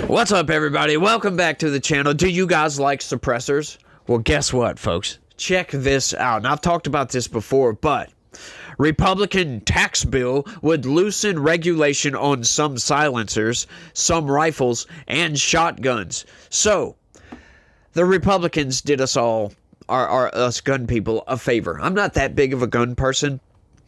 What's up, everybody? Welcome back to the channel. Do you guys like suppressors? Well, guess what, folks? Check this out. And I've talked about this before, but Republican tax bill would loosen regulation on some silencers, some rifles, and shotguns. So, the Republicans did us all, us gun people, a favor. I'm not that big of a gun person,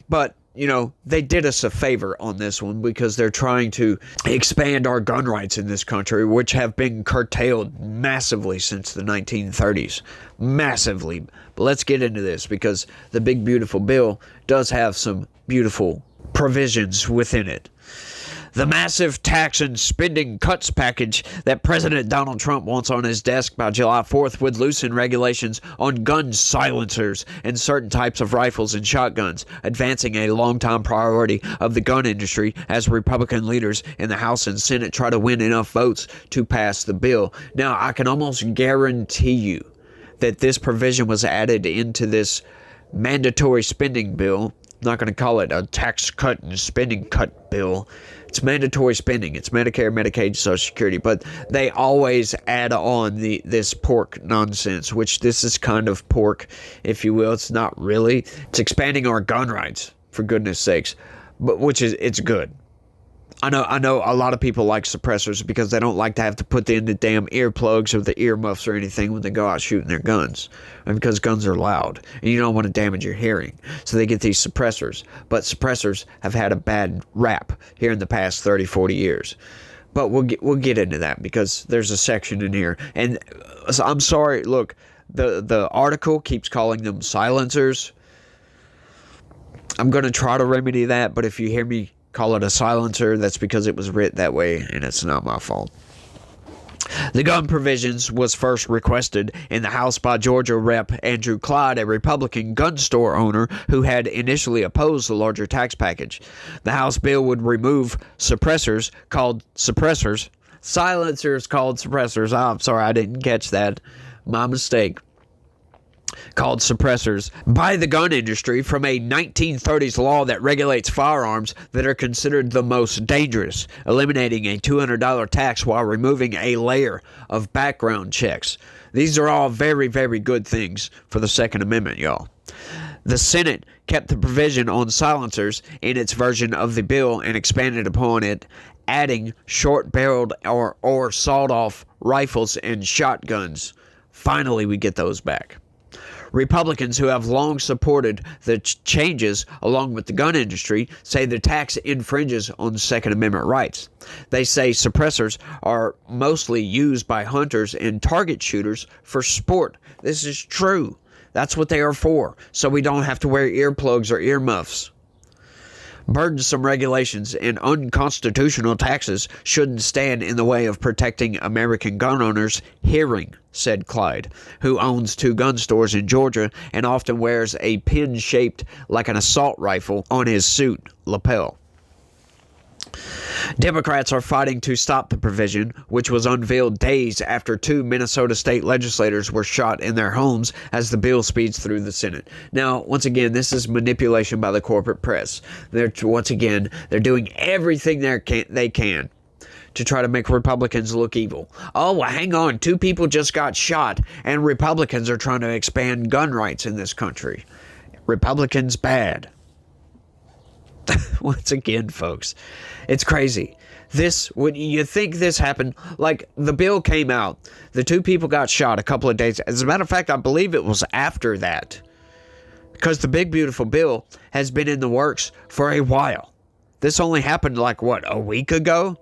but you know, they did us a favor on this one because they're trying to expand our gun rights in this country, which have been curtailed massively since the 1930s. Massively. But let's get into this because the big beautiful bill does have some beautiful provisions within it. The massive tax and spending cuts package that President Donald Trump wants on his desk by July 4th would loosen regulations on gun silencers and certain types of rifles and shotguns, advancing a longtime priority of the gun industry as Republican leaders in the House and Senate try to win enough votes to pass the bill. Now, I can almost guarantee you that this provision was added into this mandatory spending bill. I'm not going to call it a tax cut and spending cut bill. It's mandatory spending. It's Medicare, Medicaid, Social Security. But they always add on this pork nonsense, which this is kind of pork, if you will. It's not really. It's expanding our gun rights, for goodness sakes. But it's good. I know a lot of people like suppressors because they don't like to have to put in the damn earplugs or the earmuffs or anything when they go out shooting their guns. And because guns are loud and you don't want to damage your hearing. So they get these suppressors. But suppressors have had a bad rap here in the past 30, 40 years. But we'll get into that because there's a section in here. And I'm sorry, look, the article keeps calling them silencers. I'm going to try to remedy that, but if you hear me call it a silencer, that's because it was writ that way, and it's not my fault. The gun provisions was first requested in the House by Georgia Rep. Andrew Clyde, a Republican gun store owner who had initially opposed the larger tax package. The House bill would remove silencers called suppressors. Oh, I'm sorry, I didn't catch that. My mistake. Called suppressors by the gun industry from a 1930s law that regulates firearms that are considered the most dangerous, eliminating a $200 tax while removing a layer of background checks. These are all very, very good things for the Second Amendment, y'all. The Senate kept the provision on silencers in its version of the bill and expanded upon it, adding short-barreled or sawed-off rifles and shotguns. Finally, we get those back. Republicans who have long supported the changes along with the gun industry say the tax infringes on Second Amendment rights. They say suppressors are mostly used by hunters and target shooters for sport. This is true. That's what they are for, so we don't have to wear earplugs or earmuffs. Burdensome regulations and unconstitutional taxes shouldn't stand in the way of protecting American gun owners' hearing, said Clyde, who owns 2 gun stores in Georgia and often wears a pin shaped like an assault rifle on his suit lapel. Democrats are fighting to stop the provision, which was unveiled days after 2 Minnesota state legislators were shot in their homes as the bill speeds through the Senate. Now, once again, this is manipulation by the corporate press. They're doing everything they can to try to make Republicans look evil. Oh, well, hang on. 2 people just got shot, and Republicans are trying to expand gun rights in this country. Republicans bad. Once again, folks, it's crazy. When you think this happened, like the bill came out, the 2 people got shot a couple of days. As a matter of fact, I believe it was after that, because the big beautiful bill has been in the works for a while. This only happened like what, a week ago?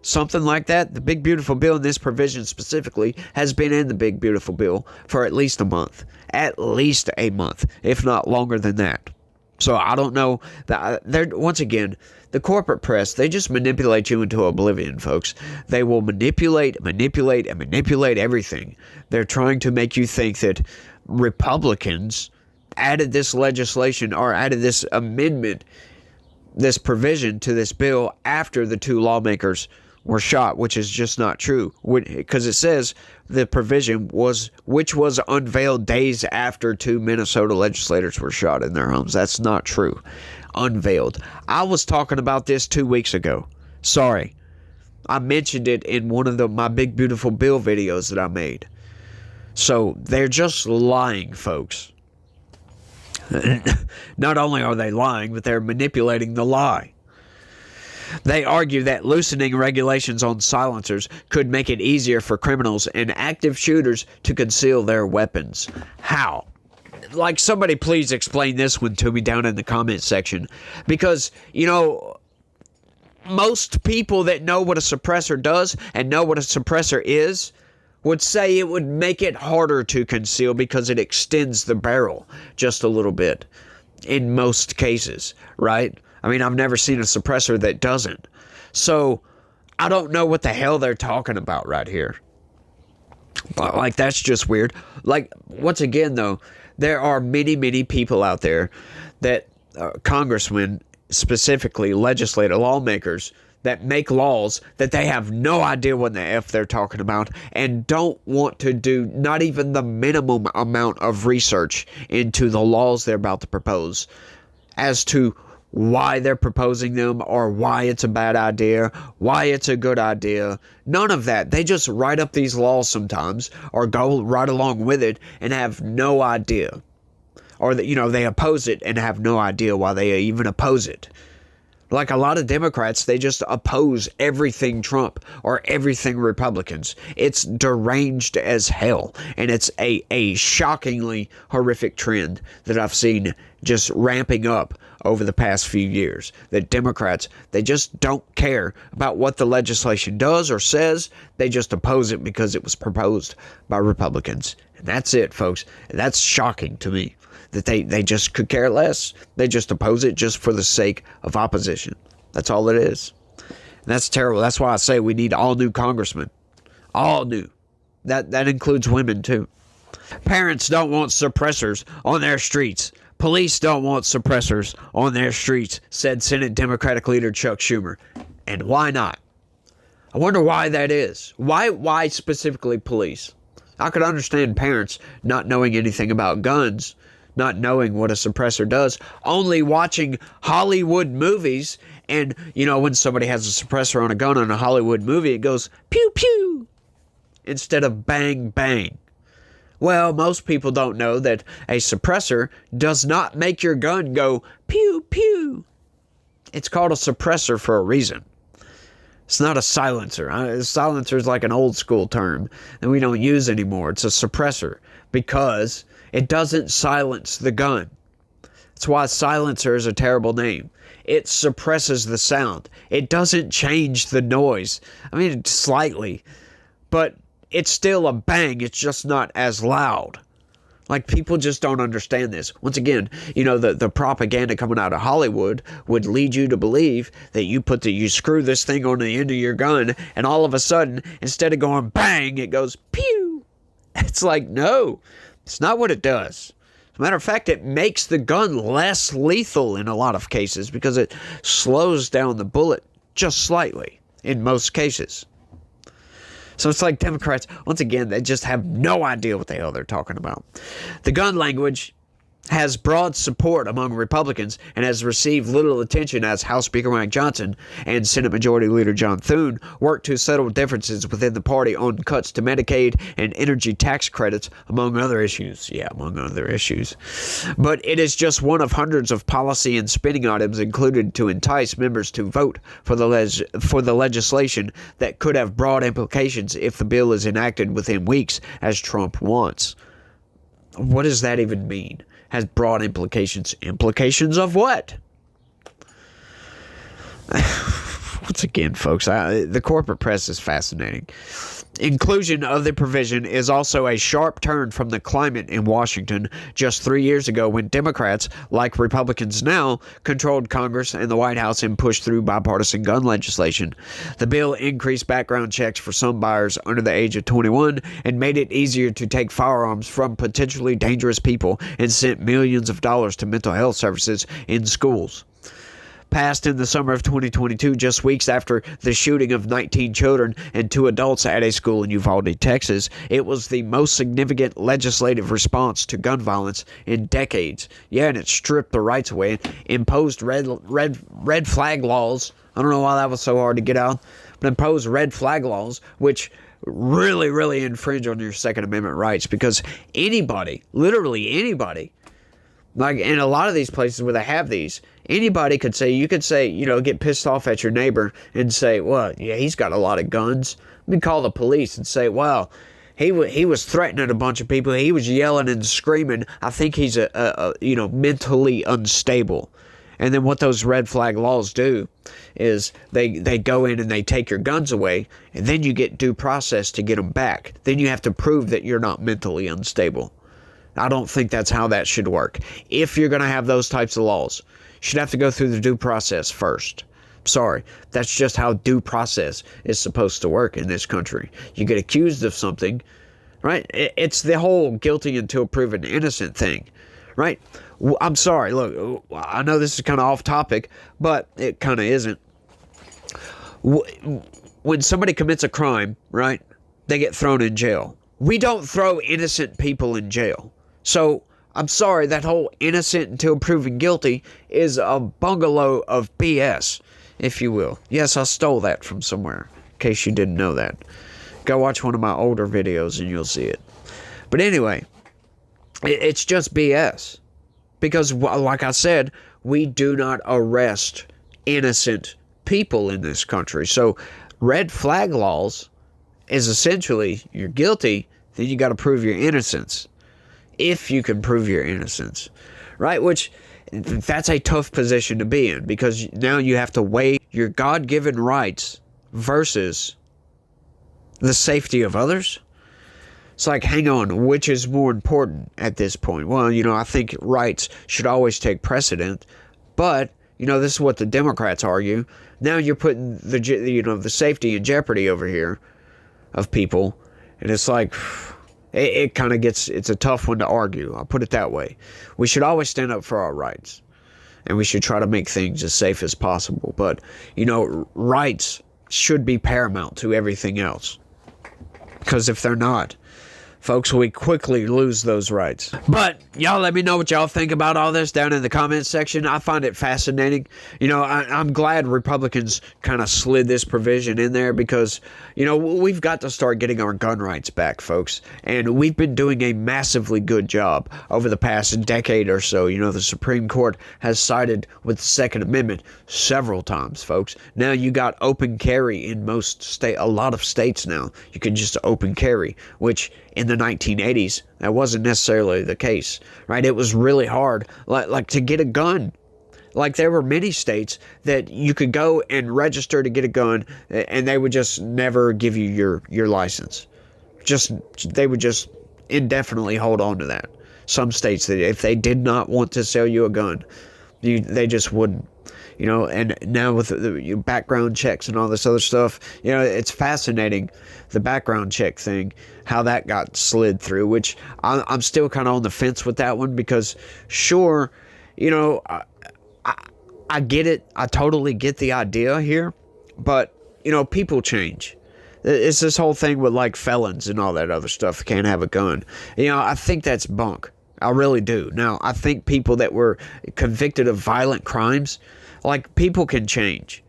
Something like that. The big beautiful bill in this provision specifically has been in the big beautiful bill for at least a month, if not longer than that. So I don't know. Once again, the corporate press, they just manipulate you into oblivion, folks. They will manipulate everything. They're trying to make you think that Republicans added this legislation or added this amendment, this provision to this bill after the 2 lawmakers were shot, which is just not true. Because it says the provision which was unveiled days after 2 Minnesota legislators were shot in their homes. That's not true. Unveiled. I was talking about this 2 weeks ago. Sorry. I mentioned it in one of my Big Beautiful Bill videos that I made. So they're just lying, folks. Not only are they lying, but they're manipulating the lie. They argue that loosening regulations on silencers could make it easier for criminals and active shooters to conceal their weapons. How? Like, somebody please explain this one to me down in the comment section. Because, you know, most people that know what a suppressor does and know what a suppressor is would say it would make it harder to conceal because it extends the barrel just a little bit in most cases, right? I mean, I've never seen a suppressor that doesn't. So I don't know what the hell they're talking about right here. Like, that's just weird. Like, once again, though, there are many, many people out there that, congressmen, specifically lawmakers, that make laws that they have no idea what the F they're talking about and don't want to do not even the minimum amount of research into the laws they're about to propose as to why they're proposing them or why it's a bad idea, why it's a good idea. None of that. They just write up these laws sometimes or go right along with it and have no idea. Or that, you know, they oppose it and have no idea why they even oppose it. Like a lot of Democrats, they just oppose everything Trump or everything Republicans. It's deranged as hell. And it's a shockingly horrific trend that I've seen just ramping up over the past few years. That Democrats, they just don't care about what the legislation does or says. They just oppose it because it was proposed by Republicans. And that's it, folks. And that's shocking to me. That they just could care less. They just oppose it just for the sake of opposition. That's all it is. And that's terrible. That's why I say we need all new congressmen. All new. That includes women too. Parents don't want suppressors on their streets. Police don't want suppressors on their streets, said Senate Democratic leader Chuck Schumer. And why not? I wonder why that is. Why specifically police? I could understand parents not knowing anything about guns, not knowing what a suppressor does, only watching Hollywood movies. And, you know, when somebody has a suppressor on a gun in a Hollywood movie, it goes pew pew instead of bang bang. Well, most people don't know that a suppressor does not make your gun go pew pew. It's called a suppressor for a reason. It's not a silencer. A silencer is like an old school term that we don't use anymore. It's a suppressor because it doesn't silence the gun. That's why silencer is a terrible name. It suppresses the sound. It doesn't change the noise. I mean, slightly. But it's still a bang. It's just not as loud. Like, people just don't understand this. Once again, you know, the propaganda coming out of Hollywood would lead you to believe that you screw this thing on the end of your gun, and all of a sudden, instead of going bang, it goes pew. It's like, no. It's not what it does. As a matter of fact, it makes the gun less lethal in a lot of cases because it slows down the bullet just slightly in most cases. So it's like Democrats, once again, they just have no idea what the hell they're talking about. The gun language has broad support among Republicans and has received little attention as House Speaker Mike Johnson and Senate Majority Leader John Thune work to settle differences within the party on cuts to Medicaid and energy tax credits, among other issues. Yeah, among other issues. But it is just one of hundreds of policy and spending items included to entice members to vote for the legislation that could have broad implications if the bill is enacted within weeks, as Trump wants. What does that even mean? Has broad implications. Implications of what? Once again, folks, the corporate press is fascinating. Inclusion of the provision is also a sharp turn from the climate in Washington just 3 years ago when Democrats, like Republicans now, controlled Congress and the White House and pushed through bipartisan gun legislation. The bill increased background checks for some buyers under the age of 21 and made it easier to take firearms from potentially dangerous people and sent millions of dollars to mental health services in schools. Passed in the summer of 2022, just weeks after the shooting of 19 children and 2 adults at a school in Uvalde, Texas, it was the most significant legislative response to gun violence in decades. Yeah, and it stripped the rights away, imposed red flag laws. I don't know why that was so hard to get out, impose red flag laws, which really, really infringe on your Second Amendment rights, because anybody, literally anybody, like in a lot of these places where they have these, anybody could say, you could say, get pissed off at your neighbor and say, well, yeah, he's got a lot of guns. We call the police and say, well, he was threatening a bunch of people. He was yelling and screaming. I think he's mentally unstable. And then what those red flag laws do is they go in and they take your guns away, and then you get due process to get them back. Then you have to prove that you're not mentally unstable. I don't think that's how that should work. If you're going to have those types of laws, you should have to go through the due process first. Sorry, that's just how due process is supposed to work in this country. You get accused of something, right? It's the whole guilty until proven innocent thing, right? I'm sorry, look, I know this is kind of off topic, but it kind of isn't. When somebody commits a crime, right, they get thrown in jail. We don't throw innocent people in jail. So, I'm sorry, that whole innocent until proven guilty is a bungalow of BS, if you will. Yes, I stole that from somewhere, in case you didn't know that. Go watch one of my older videos and you'll see it. But anyway, it's just BS. Because, like I said, we do not arrest innocent people in this country. So, red flag laws is essentially, you're guilty, then you got to prove your innocence. If you can prove your innocence. Right? Which, that's a tough position to be in. Because now you have to weigh your God-given rights versus the safety of others. It's like, hang on, which is more important at this point? Well, I think rights should always take precedent, but, this is what the Democrats argue. Now you're putting the safety in jeopardy over here of people, and it's like, it kind of gets, it's a tough one to argue. I'll put it that way. We should always stand up for our rights, and we should try to make things as safe as possible, but, rights should be paramount to everything else, because if they're not, folks, we quickly lose those rights. But y'all let me know what y'all think about all this down in the comments section. I find it fascinating. I'm glad Republicans kind of slid this provision in there because, we've got to start getting our gun rights back, folks. And we've been doing a massively good job over the past decade or so. The Supreme Court has sided with the Second Amendment several times, folks. Now you got open carry in a lot of states now. You can just open carry, which in the 1980s, that wasn't necessarily the case, right? It was really hard, like to get a gun. Like there were many states that you could go and register to get a gun, and they would just never give you your license. They would just indefinitely hold on to that. Some states, that if they did not want to sell you a gun, they just wouldn't. And now with the background checks and all this other stuff, it's fascinating, the background check thing, how that got slid through, which I'm still kind of on the fence with that one because, sure, I get it. I totally get the idea here, but, people change. It's this whole thing with, like, felons and all that other stuff can't have a gun. I think that's bunk. I really do. Now, I think people that were convicted of violent crimes, like, people can change.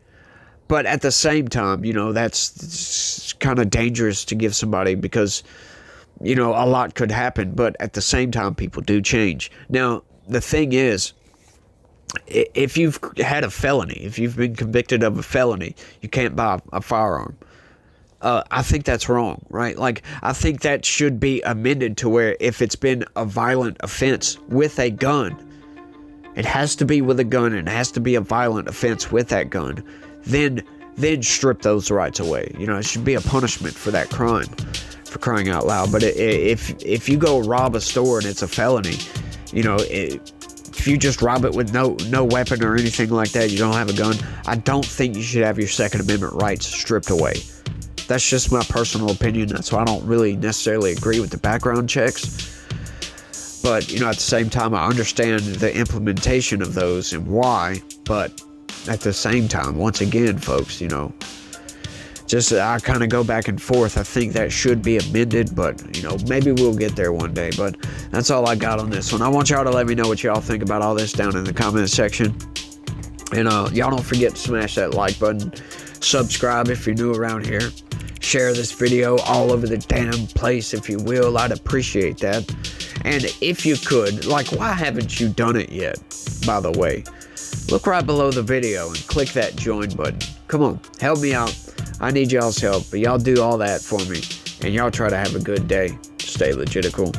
But at the same time, that's kind of dangerous to give somebody because, a lot could happen. But at the same time, people do change. Now, the thing is, if you've had a felony, if you've been convicted of a felony, you can't buy a firearm. I think that's wrong, right? Like, I think that should be amended to where if it's been a violent offense with a gun, it has to be with a gun and it has to be a violent offense with that gun, then strip those rights away. It should be a punishment for that crime, for crying out loud. But if you go rob a store and it's a felony, if you just rob it with no weapon or anything like that, you don't have a gun, I don't think you should have your Second Amendment rights stripped away. That's just my personal opinion. That's why I don't really necessarily agree with the background checks. But, at the same time, I understand the implementation of those and why. But at the same time, once again, folks, I kind of go back and forth. I think that should be amended, but, maybe we'll get there one day. But that's all I got on this one. I want y'all to let me know what y'all think about all this down in the comments section. And y'all don't forget to smash that like button. Subscribe if you're new around here. Share this video all over the damn place if you will. I'd appreciate that. And if you could, like, why haven't you done it yet, by the way? Look right below the video and click that join button. Come on, help me out. I need y'all's help. But y'all do all that for me. And y'all try to have a good day. Stay legitical.